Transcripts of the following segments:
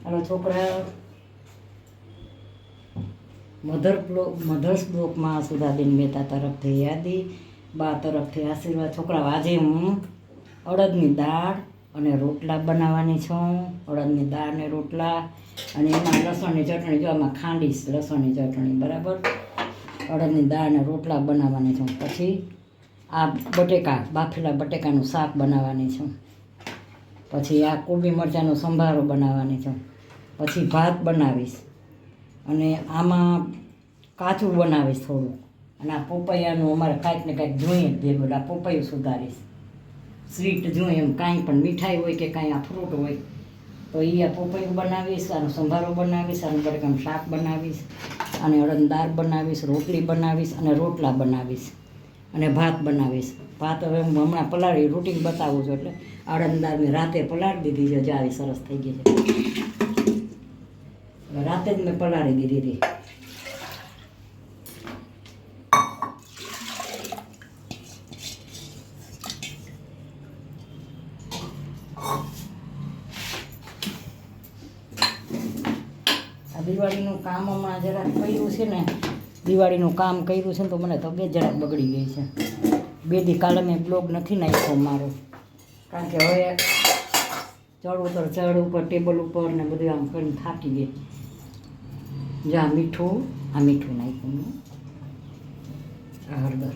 હાલો છોકરા, મધર્સ બ્લોકમાં સુધાબેન મહેતા તરફથી યાદી, બા તરફથી આશીર્વાદ. છોકરા, આજે હું અડદની દાળ અને રોટલા બનાવવાની છું. અડદની દાળ ને રોટલા, અને એમાં લસણની ચટણી. જો આમાં ખાંડીશ લસણની ચટણી, બરાબર. અડદની દાળ ને રોટલા બનાવવાની છું. પછી આ બટેકા, બાફેલા બટેકાનું શાક બનાવવાની છું. પછી આ કોબી મરચાંનો સંભારો બનાવવાની છું. પછી ભાત બનાવીશ, અને આમાં કાચું બનાવીશ થોડું. અને આ પોપૈયાનું અમારે કાંઈક ને કાંઈક જોઈએ જ ભેગું. આ પોપૈયું સુધારીશ, સ્વીટ જોઈએ એમ, કાંઈ પણ મીઠાઈ હોય કે કાંઈ આ ફ્રૂટ હોય તો એ આ પોપૈયું બનાવીશ, આનો સંભારો બનાવીશ, આનું બટેકાનું શાક બનાવીશ, અને અડદની દાળ બનાવીશ, રોટલી બનાવીશ, અને રોટલા બનાવીશ, અને ભાત બનાવીશ. ભાત હવે હું હમણાં પલાળી રૂટીન બતાવું છું. એટલે અડદની દાળ મેં રાતે પલાળી દીધી છે. જારી સરસ થઈ ગઈ છે. રાતે જ મેં પલાળી દીધી હતી. આ દિવાળીનું કામ હમણાં જરાક કર્યું છે ને, દિવાળીનું કામ કર્યું છે ને, તો મને તબિયત જરાક બગડી ગઈ છે. 2 દી કાલે મેં બ્લોગ નથી નાખ્યો મારો, કારણ કે હવે ચડ ઉપર ટેબલ ઉપર ને બધું આમ કરીને થાકી ગઈ. આ મીઠું નાખ્યું મેં, આ હળદર.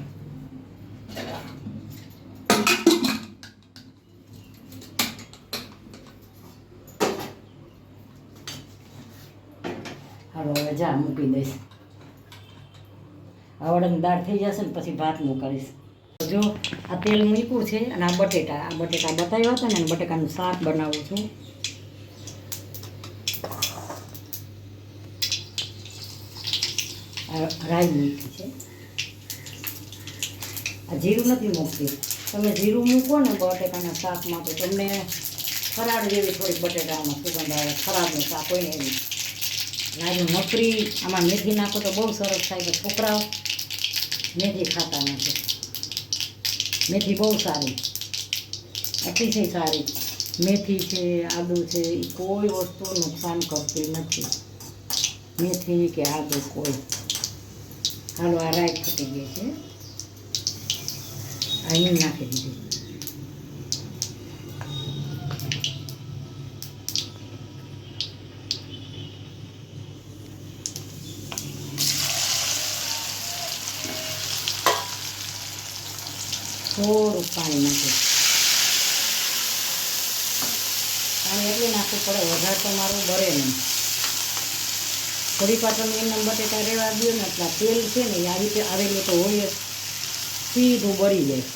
હાલો હવે જા મૂકી દઈશ. અડદની દાળ થઈ જશે ને પછી ભાતનું કરીશ. જો આ તેલ મૂક્યું છે, અને આ બટેટા બતાવ્યા હતા ને, બટેકાનું શાક બનાવું છું. રાઈ મૂકી છે. આ જીરું નથી મૂકતી. તમે જીરું મૂકો ને બટેકાના શાકમાં તો તમને ખરાડ જેવી થોડીક બટેટામાં સુગંધ આવે. ખરાડનું શાક હોય ને એવી. રાઈનું નકરી આમાં મેથી નાખો તો બહુ સરસ થાય. કે છોકરાઓ મેથી ખાતા નથી. મેથી બહુ સારી, અતિશય સારી. મેથી છે, આદુ છે, એ કોઈ વસ્તુ નુકસાન કરતી નથી. મેથી કે આદુ કોઈ. હાલો આ રાઈ ફૂટી ગઈ છે. આ હિંગ નાખી દીધી. થોડુંક પાણી નાખું. પાણી એટલે નાખવું પડે, વધારે તો મારું બરે નહીં. થોડીક વાર તમે એમને બટેટા રેવા દો ને, એટલા તેલ છે ને એ આવી રીતે આવેલું તો હોય જ, સીધું બળી જાય.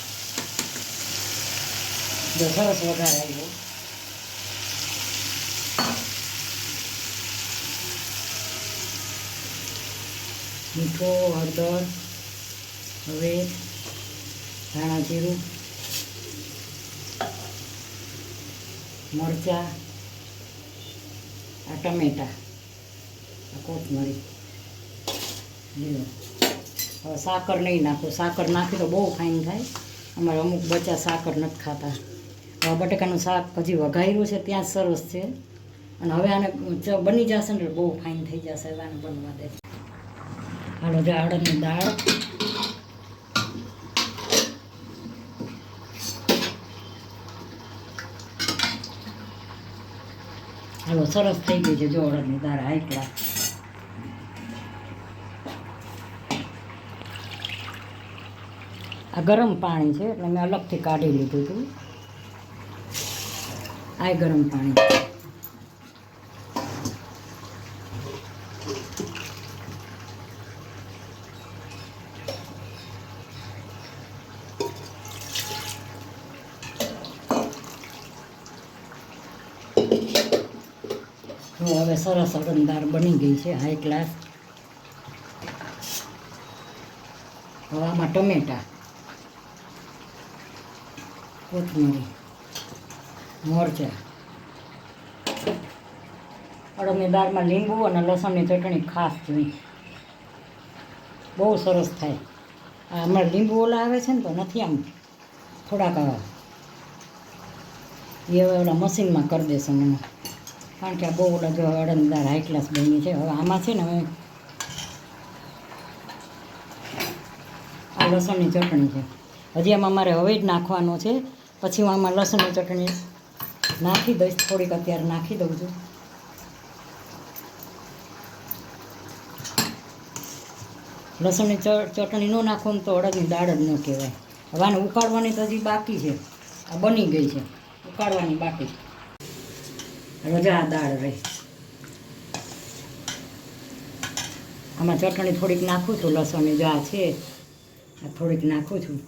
જો સરસ વધારે આવ્યો. મીઠો, હળદર, હવે ધાણા જીરું, મરચાં, આ ટમેટા, આ કોથમરી લીલો. હવે સાકર નહીં નાખો. સાકર નાખી તો બહુ ફાઇન થાય. અમારે અમુક બચ્ચા સાકર નથી ખાતા. હવે બટેકાનું શાક હજી વઘાર્યું છે ત્યાં જ સરસ છે. અને હવે આને બની જશે ને બહુ ફાઇન થઈ જશે. હવે આને બનવા દે. હાલો જે અડદની દાળ, હાલો સરસ થઈ ગઈ છે. જો અડદની દાળ હાઈ ક્લાસ. આ ગરમ પાણી છે એટલે મેં અલગથી કાઢી લીધું હતું. આ ગરમ પાણી. હવે સરસ અડદની દાળ બની ગઈ છે હાઈ ક્લાસ. હવે આમાં ટમેટા, કોથમરી, મરચાં, અડદની દાળમાં લીંબુ અને લસણની ચટણી ખાસ જોઈએ. બહુ સરસ થાય. અમારે લીંબુ ઓલા આવે છે ને તો નથી, આમ થોડાક આવે. એ હવે ઓલા મશીનમાં કરી દેશે મને. કારણ કે આ બહુ ઓલા જો અડદની દાળ હાઈ ક્લાસ બની છે. હવે આમાં છે ને હું આ લસણની ચટણી છે, હજી આમાં મારે હવે જ નાખવાનો છે. પછી હું આમાં લસણની ચટણી નાખી દઈશ, થોડીક અત્યારે નાખી દઉં છું. લસણની ચટણી ન નાખો ને તો અડદની દાળ જ ન કહેવાય. હવે આને ઉકાળવાની તો હજી બાકી છે, આ બની ગઈ છે, ઉકાળવાની બાકી. રજા દાળ રહી, આમાં ચટણી થોડીક નાખું છું, લસણની જો આ છે આ થોડીક નાખું છું.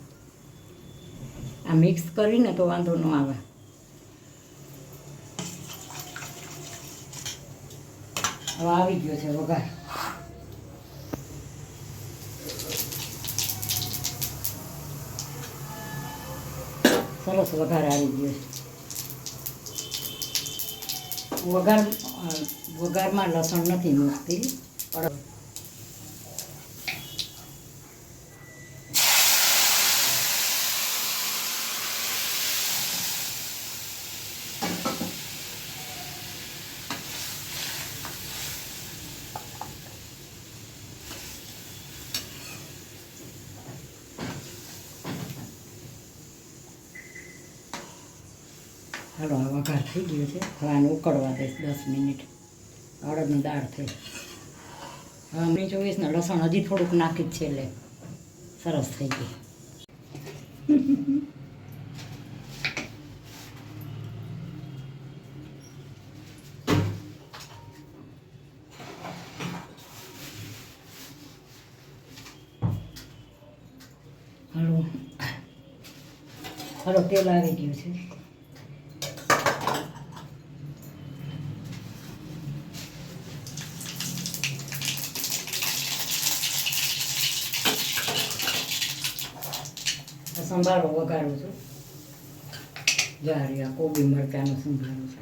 આ મિક્સ કરીને તો વાંધો ન આવે. હવે આવી ગયો છે વઘાર. સરસ વઘાર આવી ગયો છે. વઘારમાં લસણ નથી મૂકતી. હાલો આ વઘાર થઈ ગયો છે. હવે આને ઉકળવા દઈશ 10 મિનિટ. અડદની દાળ થઈ. હવે મેં 24 ને લસણ હજી થોડુંક નાખી જ છે એટલે સરસ થઈ ગઈ. હાલો હાલો તેલ આવી ગયું છે. સંભારો વઘારું છું. જારી આ કોબી મરચાંનો સંભારો છે.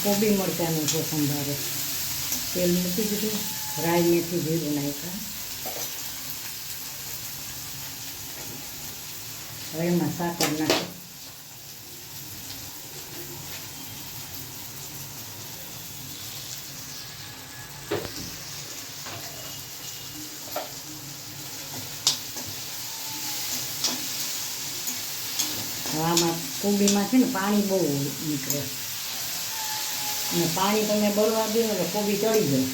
કોબી મરચાંનો છે સંભારો. તેલ મૂકી દીધું, રાઈ મેથી જીરું નાખ્યા. હવે એમાં સાકર નાખી. આમાં કોબીમાં છે ને પાણી બહુ નીકળે અને પાણી તમે બળવા દો એટલે કોબી ચડી જાય.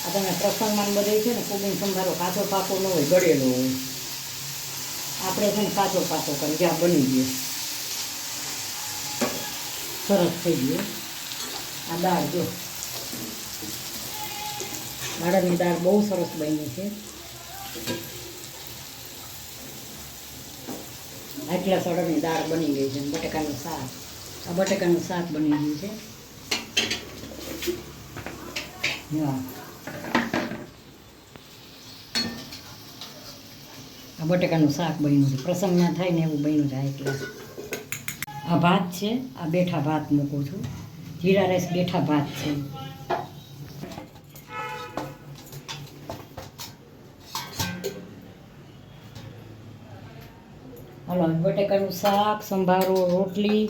આ તમે પ્રસંગમાં બધે છે ને કોબીનો સંભારો કાચો પાકો ન હોય, ગળેલો હોય. આપણે છે ને કાચો પાકો કરી જ્યાં બની ગયો, સરસ થઈ ગયો. આ દાળ જો અડદની દાળ બહુ સરસ બની છે. આટલા અડદની દાળ બની ગઈ છે. બટેકાનું શાક, આ બટેકાનું શાક બની ગયું છે. આ બટેકાનું શાક બન્યું છે. પ્રસંગમાં થાય ને એવું બન્યું છે. એટલે આ ભાત છે, આ બેઠા ભાત મૂકું છું. જીરા રાઈસ બેઠા ભાત છે. હાલો બટેકાનું શાક, સંભારો, રોટલી,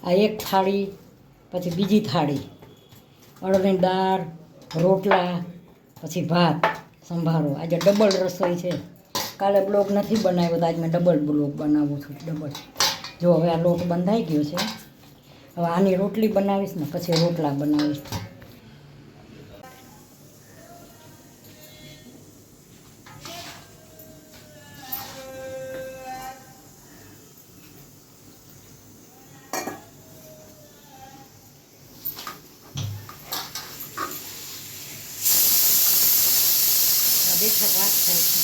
આ એક થાળી, પછી બીજી થાળી, અડદની દાળ, રોટલા, પછી ભાત, સંભારો. આજે ડબલ રસોઈ છે. કાલે બ્લોગ નથી બનાવ્યો તો આજ મેં ડબલ બ્લોગ બનાવું છું. ડબલ. જો હવે આ લોટ બંધાઈ ગયો છે. હવે આની રોટલી બનાવીશ ને પછી રોટલા બનાવીશ. બેઠા ભાત થાય છે.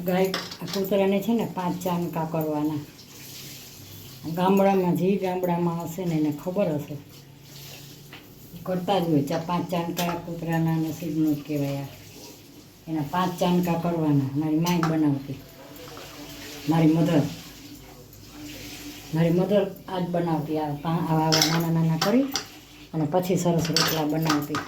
ગાય કૂતરાને છે ને 5 ચાંદકા કરવાના. ગામડામાં ગામડામાં હશે ને એને ખબર હશે, કરતા જ હોય. 5 ચાંદકા કૂતરાના નસીબનું જ કહેવાય. એના 5 ચાંદકા કરવાના. મારી માય બનાવતી, મારી મધર આજ બનાવતી. આવા નાના નાના કરી અને પછી સરસ રોટલા બનાવતી.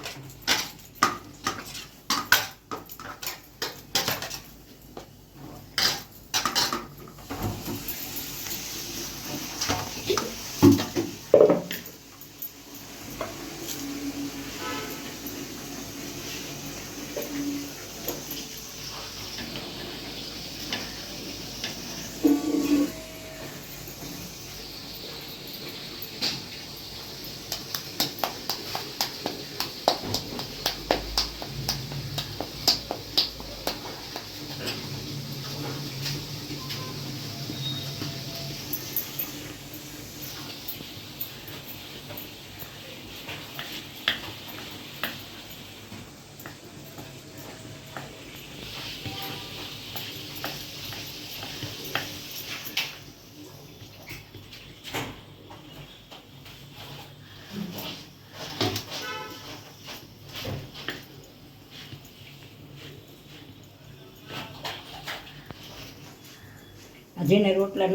જેને રોટલા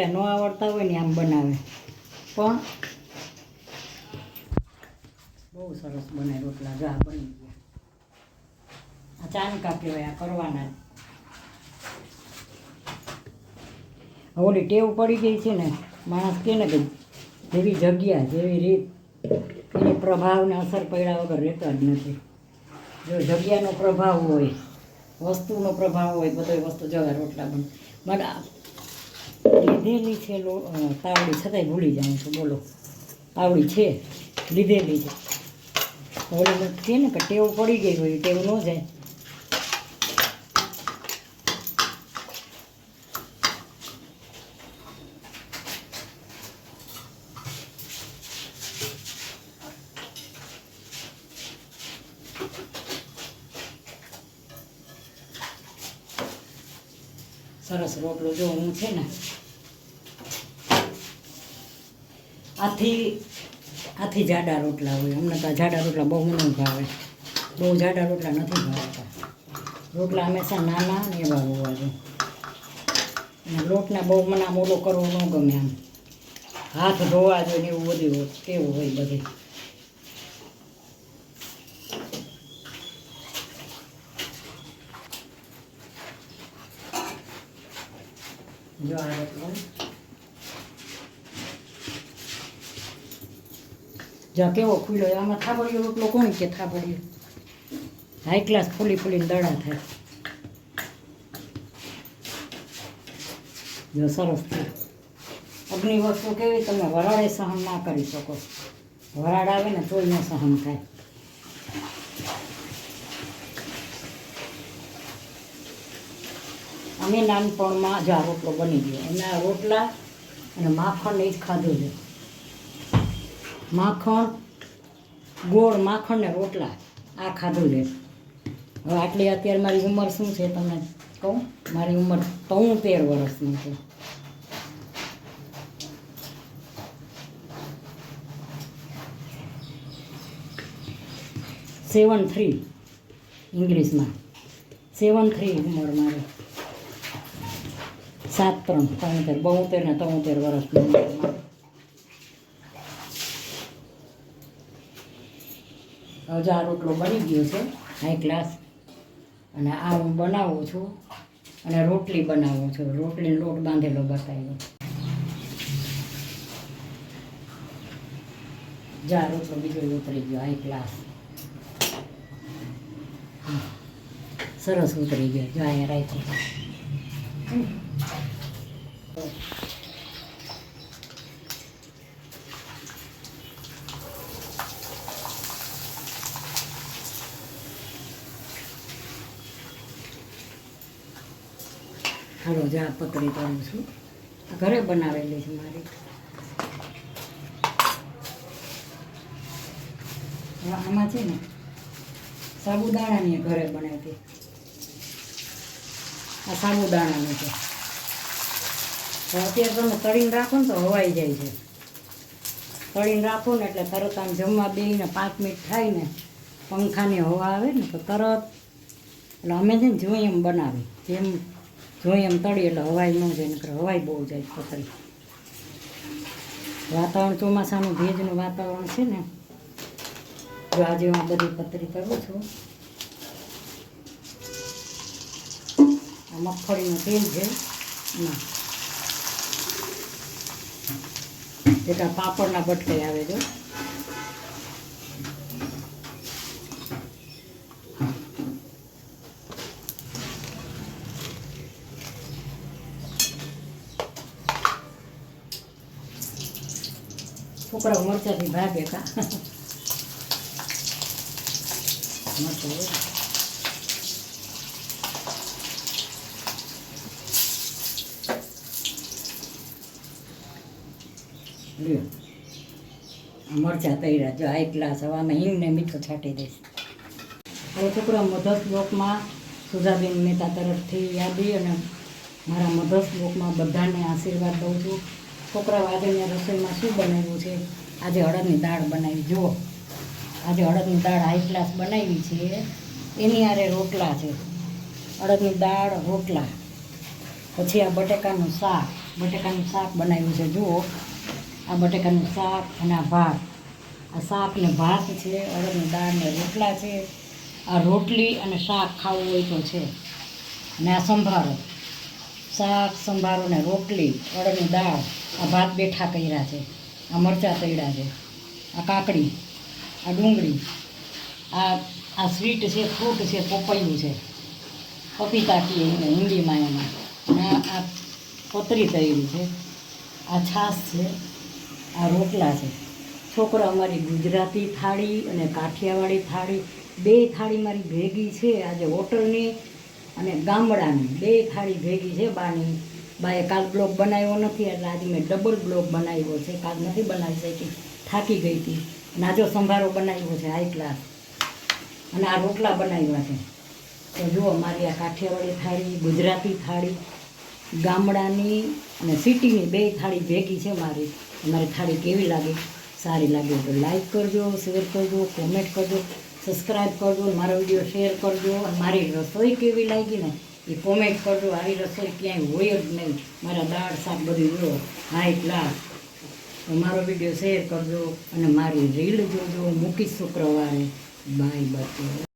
ન આવડતા હોય ને આમ બનાવે, પણ બહુ સરસ બને રોટલા. જો આ બની ગયા. આ ચાંદકા કહેવાય, આ કરવાના. ઓલી ટેવ પડી ગઈ છે ને, માણસ કહે ને કે જેવી જગ્યા જેવી રીત એની પ્રભાવને અસર પડ્યા વગર રહેતો જ નથી. જો જગ્યાનો પ્રભાવ હોય, વસ્તુનો પ્રભાવ હોય, બધી વસ્તુ જવા રોટલા બને. લીધેલી છે તાવડી, છતાંય ભૂલી જાઉં છું. બોલો, તાવડી છે, લીધેલી છે. ઓલી કહે ને કે ટેવ પડી ગઈ હોય, ટેવ ન જાય. સરસ રોટલો જો હું છે ને આથી જાડા રોટલા હોય. અમને તો જાડા રોટલા બહુ ન ભાવે, બહુ જાડા રોટલા નથી ભાવતા. રોટલા હંમેશા નાના ને એવા હોવા જોઈએ. અને લોટને બહુ મને આમ ઓલો કરવો ન ગમે. આમ હાથ ધોવા જોઈએ ને એવું બધું કેવું હોય બધી. જો આ રોટલો જો કેવો ખુલ્લો. આમાં થાબડિયો રોટલો કોણ કે થાબડિયો? હાઈ ક્લાસ ફૂલીને દડા થાય. જો સરસ થાય. અગ્નિ વસ્તુ કેવી તમે વરાળે સહન ના કરી શકો. વરાળ આવે ને તોય ન સહન થાય. અમે નાનપણમાં જ આ રોટલો બની ગયો. એના રોટલા અને માખણ એ જ ખાધું છે. માખણ, ગોળ, માખણ ને રોટલા આ ખાધું છે. હવે આટલી અત્યારે મારી ઉંમર શું છે તમને કહું? મારી ઉંમર 73 વર્ષની છે. ઇંગ્લિશમાં 73 ઉંમર મારે. 73, 72 ને 73 વર્ષની. હવે આ રોટલો બની ગયો છે હાઈ ક્લાસ. અને આ હું બનાવું છું અને રોટલી બનાવું છું. રોટલીનો લોટ બાંધેલો બતાવ્યો. જા રોટલો બીજો ઉતરી ગયો હાઈ ક્લાસ. સરસ ઉતરી ગયો. જો અહીંયા રાખ્યો. હાલો જા પકડી કરું છું. ઘરે બનાવેલી છે મારી. આમાં છે ને સાબુદાણાની ઘરે બનાવી. આ સાબુદાણાનું છે. તો અત્યારે તમે તળીને રાખો ને તો હવાઈ જાય છે. તળીને રાખો ને એટલે તરત આમ જમવા બેસીને 5 મિનિટ થાય ને પંખાની હવા આવે ને તો તરત, એટલે અમે છે ને જોઈ એમ બનાવી, જેમ જોઈ એમ તળી એટલે હવાઈ ન જાય, નકર હવાઈ બહુ જાય પતરી. વાતાવરણ ચોમાસાનું ભેજનું વાતાવરણ છે ને, જો આજે હું આ બધી પતરી કરું છું. આ મગફળીનું તેલ છે એમાં જેટલા પાપડના બટકાઈ આવે જો. છોકરાઓ મરચાંથી ભાગે કા મરચાં લ્યો, મરચાં તૈયાર. જો આ ગ્લાસ હવે આમાં હિંગને મીઠું છાંટી દઈશ. હવે છોકરા મધર્સ બ્લોકમાં સુધાબેન મહેતા તરફથી યાદી અને મારા મધર્સ બ્લોકમાં બધાને આશીર્વાદ દઉં છું. છોકરાઓ આજે મેં રસોઈમાં શું બનાવ્યું છે? આજે અડદની દાળ બનાવી. જુઓ, આજે અડદની દાળ હાઈ ક્લાસ બનાવી છે. એની હારે રોટલા છે, અડદની દાળ રોટલા. પછી આ બટેકાનું શાક બનાવ્યું છે. જુઓ, આ બટેકાનું શાક અને આ ભાત. આ શાક ને ભાત છે, અડદની દાળ ને રોટલા છે. આ રોટલી અને શાક ખાવું હોય તો છે. અને આ સંભારો, શાક સંભારો ને રોટલી, અડદની દાળ, આ ભાત બેઠા કર્યા છે. આ મરચાં તળ્યા છે, આ કાકડી, આ ડુંગળી, આ સ્વીટ છે, ફ્રૂટ છે, પપૈયું છે, પપીતા કહીએ એને હિન્દીમાં એમાં. અને આ પતરી તળી છે, આ છાશ છે, આ રોટલા છે. છોકરા અમારી ગુજરાતી થાળી અને કાઠિયાવાડી થાળી, બે થાળી મારી ભેગી છે. આજે હોટલની અને ગામડાની બે થાળી ભેગી છે. બાએ કાલ બ્લોગ બનાવ્યો નથી એટલે આજે મેં ડબલ બ્લોગ બનાવ્યો છે. કાલ નથી બનાવી શકી, થાકી ગઈ હતી. અને આજો સંભારો બનાવ્યો છે હાઈ ક્લાસ, અને આ રોટલા બનાવ્યા છે. તો જુઓ, મારી આ કાઠિયાવાડી થાળી, ગુજરાતી થાળી, ગામડાની અને સિટીની બે થાળી ભેગી છે મારી. મારી થાળી કેવી લાગી? સારી લાગે તો લાઈક કરજો, શેર કરજો, કોમેન્ટ કરજો, સબસ્ક્રાઈબ કરજો, મારો વિડીયો શેર કરજો. અને મારી રસોઈ કેવી લાગી ને એ કોમેન્ટ કરજો. આવી રસોઈ ક્યાંય હોય જ નહીં. મારા દાળ શાક બધું જુઓ હાઈ ક્લાસ. તો મારો વિડીયો શેર કરજો અને મારી રીલ જોજો. મૂકીશ શુક્રવારે. Bye bye.